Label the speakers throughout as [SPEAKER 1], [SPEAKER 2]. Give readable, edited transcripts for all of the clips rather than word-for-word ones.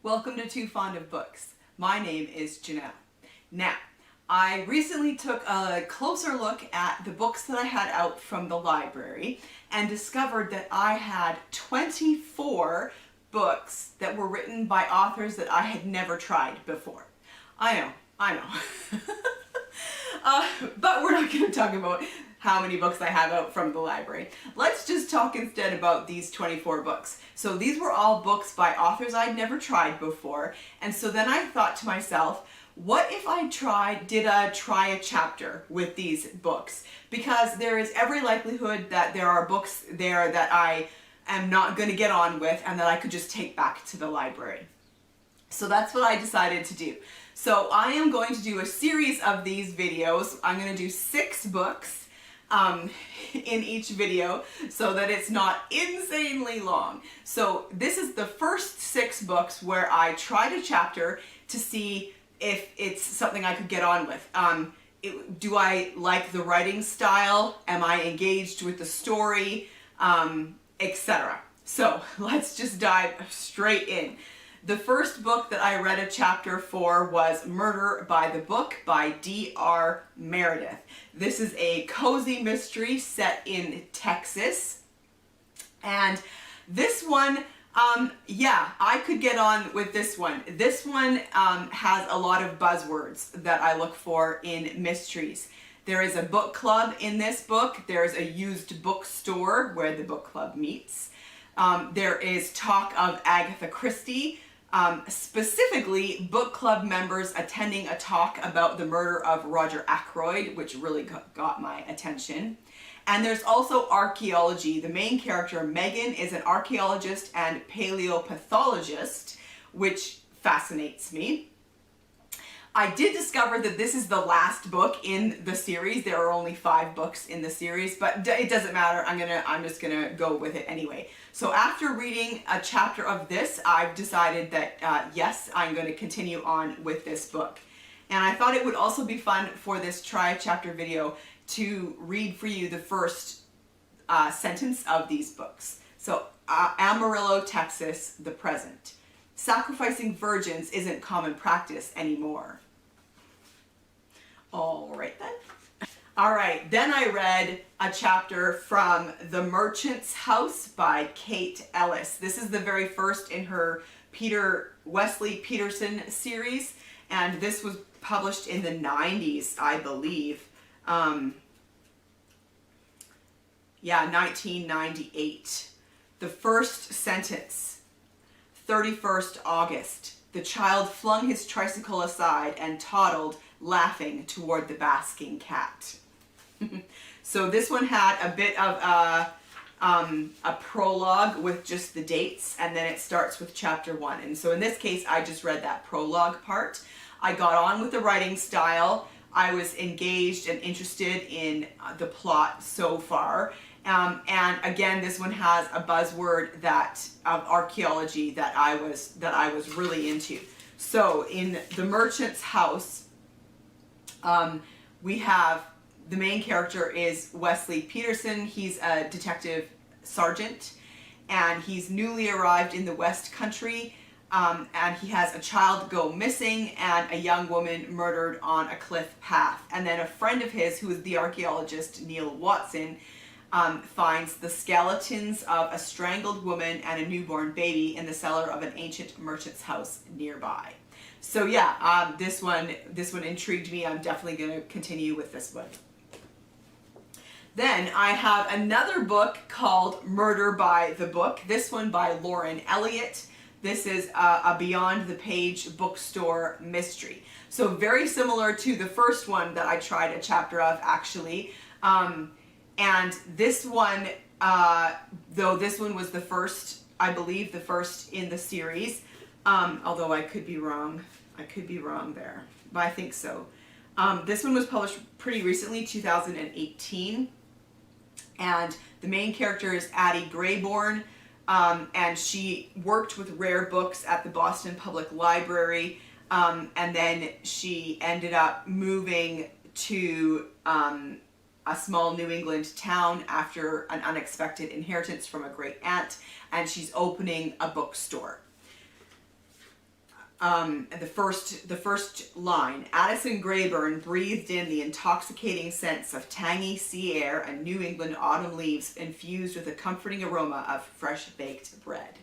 [SPEAKER 1] Welcome to Too Fond of Books. My name is Janelle. Now, I recently took a closer look at the books that I had out from the library and discovered that I had 24 books that were written by authors that I had never tried before. I know. But we're not going to talk about how many books I have out from the library. Let's just talk instead about these 24 books. So these were all books by authors I'd never tried before, and so then I thought to myself, what if I try a chapter with these books? Because there is every likelihood that there are books there that I am not going to get on with and that I could just take back to the library. So that's what I decided to do. So I am going to do a series of these videos. I'm going to do 6 books in each video so that it's not insanely long. So this is the first 6 books where I tried a chapter to see if it's something I could get on with. Do I like the writing style? Am I engaged with the story? Etc. So let's just dive straight in. The first book that I read a chapter for was Murder by the Book by D.R. Meredith. This is a cozy mystery set in Texas. And this one, I could get on with this one. This one has a lot of buzzwords that I look for in mysteries. There is a book club in this book. There's a used bookstore where the book club meets. There is talk of Agatha Christie. Specifically book club members attending a talk about the murder of Roger Ackroyd, which really got my attention. And there's also archaeology. The main character, Megan, is an archaeologist and paleopathologist, which fascinates me. I did discover that this is the last book in the series. There are only 5 books in the series, but it doesn't matter. I'm just gonna go with it anyway. So after reading a chapter of this, I've decided that yes, I'm going to continue on with this book. And I thought it would also be fun for this try a chapter video to read for you the first sentence of these books. So Amarillo, Texas, the present. Sacrificing virgins isn't common practice anymore. All right then. All right, then I read a chapter from The Merchant's House by Kate Ellis. This is the very first in her Wesley Peterson series, and this was published in the 90s, I believe. 1998. The first sentence, 31st August. The child flung his tricycle aside and toddled, laughing, toward the basking cat. So this one had a bit of a prologue with just the dates, and then it starts with chapter 1. And so in this case, I just read that prologue part. I got on with the writing style. I was engaged and interested in the plot so far. And again, this one has a buzzword of archaeology that I was really into. So in The Merchant's House, we have the main character is Wesley Peterson. He's a detective sergeant, and he's newly arrived in the West Country, and he has a child go missing and a young woman murdered on a cliff path. And then a friend of his, who is the archaeologist Neil Watson, finds the skeletons of a strangled woman and a newborn baby in the cellar of an ancient merchant's house nearby. So yeah, this one intrigued me. I'm definitely going to continue with this one. Then I have another book called Murder by the Book. This one by Lauren Elliott. This is a Beyond the Page bookstore mystery. So very similar to the first one that I tried a chapter of, actually. And this one, though this one was the first, I believe the first in the series, although I could be wrong. I could be wrong there, but I think so. This one was published pretty recently, 2018. And the main character is Addie Grayborn, and she worked with rare books at the Boston Public Library, and then she ended up moving to a small New England town after an unexpected inheritance from a great aunt, and she's opening a bookstore. the first line, Addison Grayburn breathed in the intoxicating sense of tangy sea air and New England autumn leaves infused with a comforting aroma of fresh baked bread.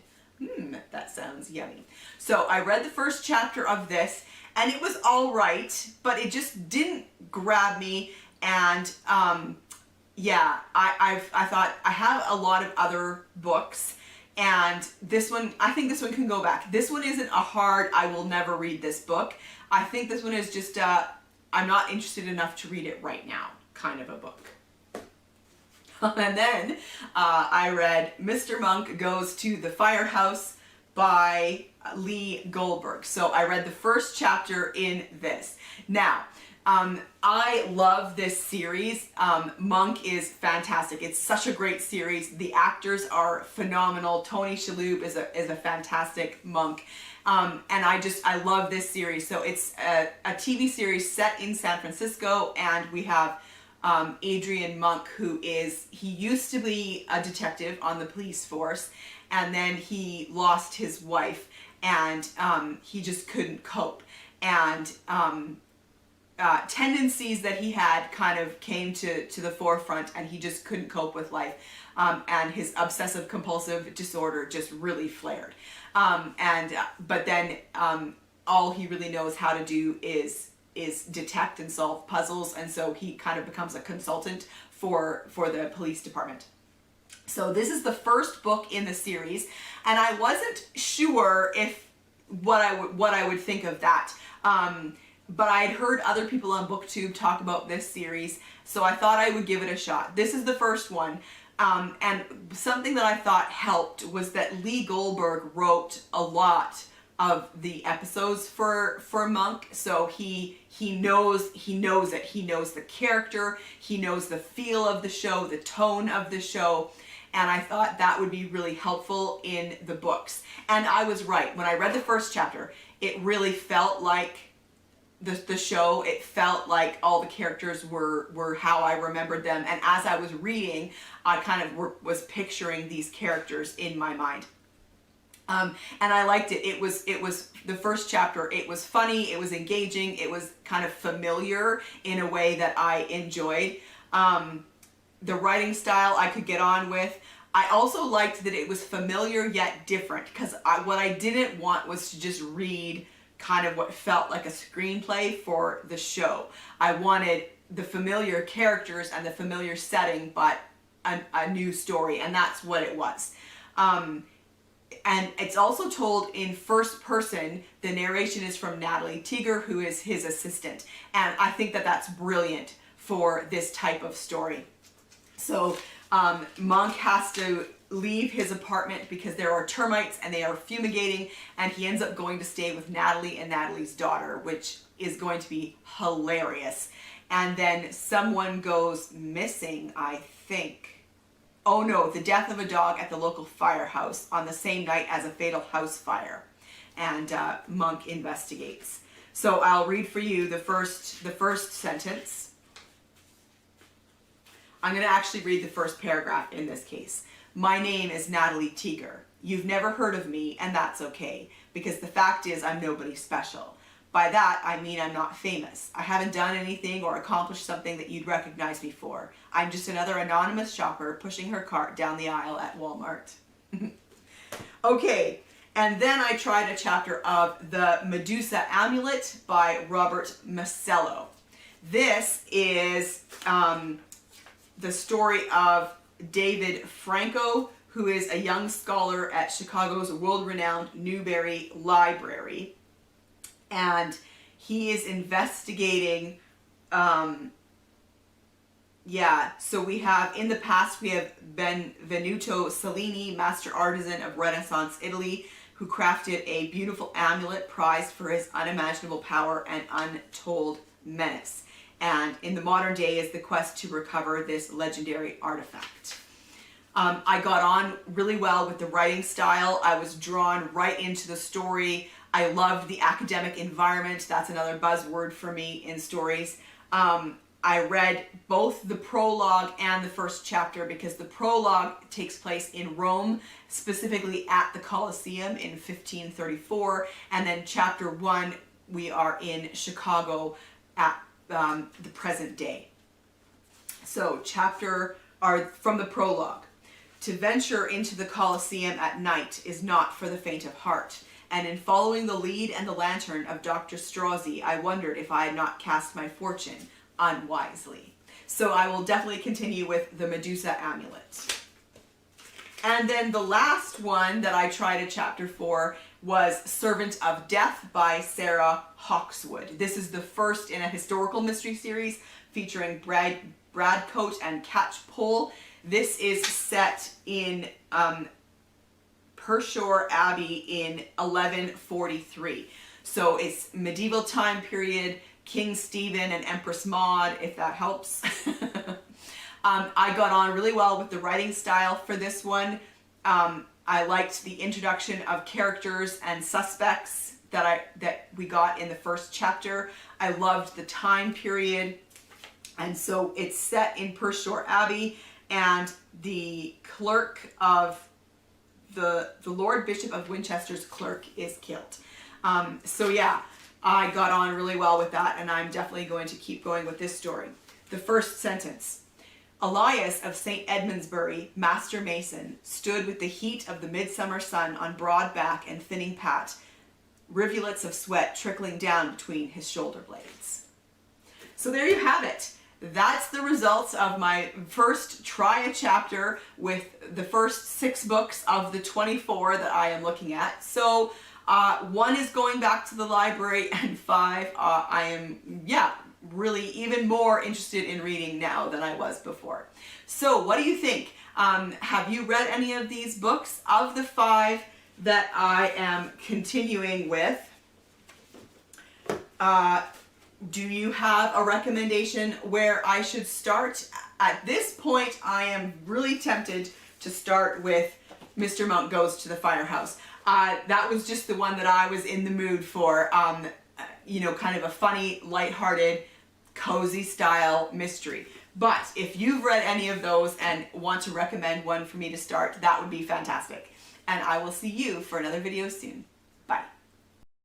[SPEAKER 1] That sounds yummy. So I read the first chapter of this, and it was all right, but it just didn't grab me. And yeah, I thought I have a lot of other books, and this one, I think this one can go back. This one isn't a hard, I will never read this book. I think this one is just, I'm not interested enough to read it right now kind of a book. And then I read Mr. Monk Goes to the Firehouse by Lee Goldberg. So I read the first chapter in this. Now, I love this series. Monk is fantastic. It's such a great series. The actors are phenomenal. Tony Shalhoub is a fantastic Monk. And I love this series. So it's a TV series set in San Francisco, and we have Adrian Monk, he used to be a detective on the police force, and then he lost his wife, and he just couldn't cope. And tendencies that he had kind of came to the forefront, and he just couldn't cope with life. And his obsessive compulsive disorder just really flared. But then all he really knows how to do is detect and solve puzzles, and so he kind of becomes a consultant for the police department. So this is the first book in the series, and I wasn't sure if what I would think of that. But I had heard other people on BookTube talk about this series, so I thought I would give it a shot. This is the first one. And something that I thought helped was that Lee Goldberg wrote a lot of the episodes for Monk, so he knows it. He knows the character, he knows the feel of the show, the tone of the show, and I thought that would be really helpful in the books. And I was right. When I read the first chapter, it really felt like the show. It felt like all the characters were how I remembered them, and as I was reading, I kind of was picturing these characters in my mind. And I liked it. It was the first chapter. It was funny. It was engaging. It was kind of familiar in a way that I enjoyed. The writing style I could get on with. I also liked that it was familiar yet different, because what I didn't want was to just read kind of what felt like a screenplay for the show. I wanted the familiar characters and the familiar setting, but a new story, and that's what it was. And it's also told in first person. The narration is from Natalie Teeger, who is his assistant. And I think that that's brilliant for this type of story. So Monk has to leave his apartment because there are termites and they are fumigating, and he ends up going to stay with Natalie and Natalie's daughter, which is going to be hilarious. And then someone goes missing, I think. Oh no, the death of a dog at the local firehouse on the same night as a fatal house fire. And Monk investigates. So I'll read for you the first sentence. I'm going to actually read the first paragraph in this case. My name is Natalie Teeger. You've never heard of me, and that's okay, because the fact is I'm nobody special. By that, I mean I'm not famous. I haven't done anything or accomplished something that you'd recognize me for. I'm just another anonymous shopper pushing her cart down the aisle at Walmart. Okay, and then I tried a chapter of the Medusa Amulet by Robert Masello. This is the story of David Franco, who is a young scholar at Chicago's world-renowned Newberry Library. And he is investigating, so we have, in the past, we have Benvenuto Cellini, master artisan of Renaissance Italy, who crafted a beautiful amulet prized for his unimaginable power and untold menace. And in the modern day is the quest to recover this legendary artifact. I got on really well with the writing style. I was drawn right into the story. I loved the academic environment. That's another buzzword for me in stories. I read both the prologue and the first chapter because the prologue takes place in Rome, specifically at the Colosseum in 1534, and then chapter 1 we are in Chicago at the present day. So from the prologue. To venture into the Colosseum at night is not for the faint of heart, and in following the lead and the lantern of Dr. Strozzi, I wondered if I had not cast my fortune unwisely. So I will definitely continue with the Medusa Amulet. And then the last one that I tried a chapter for was Servant of Death by Sarah Hawkswood. This is the first in a historical mystery series featuring Bradcote and Catchpole. This is set in Pershore Abbey in 1143. So it's medieval time period, King Stephen and Empress Maud, if that helps. I got on really well with the writing style for this one. I liked the introduction of characters and suspects that we got in the first chapter. I loved the time period. And so it's set in Pershore Abbey, and the clerk of the Lord Bishop of Winchester's clerk is killed. So yeah, I got on really well with that, and I'm definitely going to keep going with this story. The first sentence. Elias of St. Edmundsbury, master mason, stood with the heat of the midsummer sun on broad back and thinning pat, rivulets of sweat trickling down between his shoulder blades. So there you have it. That's the results of my first try a chapter with the first 6 books of the 24 that I am looking at. So 1 is going back to the library, and 5 I am, really even more interested in reading now than I was before. So what do you think? Have you read any of these books? Of the 5 that I am continuing with, do you have a recommendation where I should start? At this point, I am really tempted to start with Mr. Monk Goes to the Firehouse. That was just the one that I was in the mood for. Kind of a funny, lighthearted, cozy style mystery. But if you've read any of those and want to recommend one for me to start, that would be fantastic. And I will see you for another video soon. Bye.